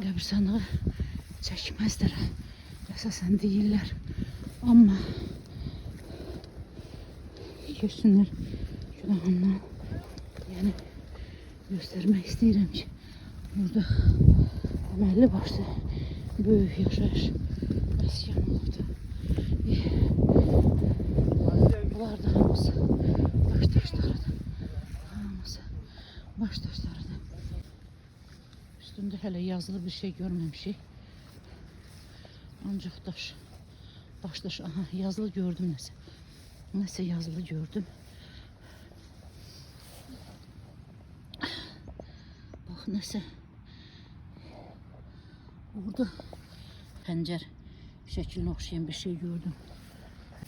qəbirstanlığı çəkməzdir. Əsasən deyirlər. Amma görsünlər günahından. Yəni göstərmək istəyirəm ki, burada əməlli başlı böyük yaşayış məskan olubdur. Bunlar da hamısı baş daşlarıdır. Hamısı baş daşlarıdır. Üstündə hələ yazılı bir şey görməmişik. Ancaq daş. Aha, yazılı gördüm nəsə. Nəsə yazılı gördüm. Bax nəsə. Orada pəncər şəklinə oxşayan bir şey gördüm.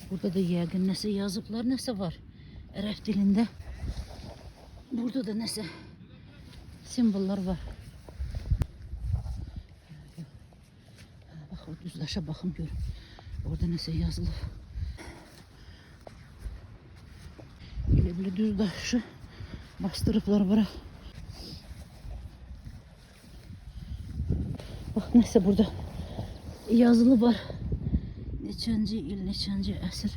Burada da yəqin nəsə yazıblar, nəsə var. Ərəb dilində. Burada da nəsə simvollar var. Bax, o düzlaşa baxım görüm. Orada nəsə yazılıb. Elə düz daşı bastırıblar bura. Bax, nəsə burada yazılı var. Neçənci il, neçənci əsr.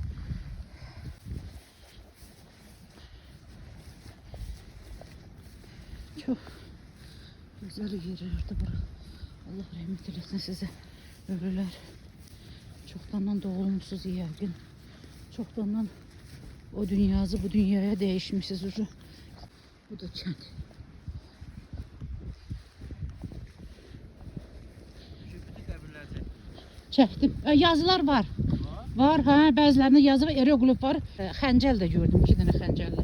Çox gözəl yerlərdi bura. Allah rəhmət eləsin sizə, ölülər. Çoxdandan doğulmuşsuz yəqin. Çoxdandan o dünyazı bu dünyaya dəyişmişsiniz ucu. Bu da kənd. Çəkdim. Yazılar var. Var, hə, bəzilərində yazı var, eroqlif var. Xəncəl də gördüm, 2 dənə xəncəl.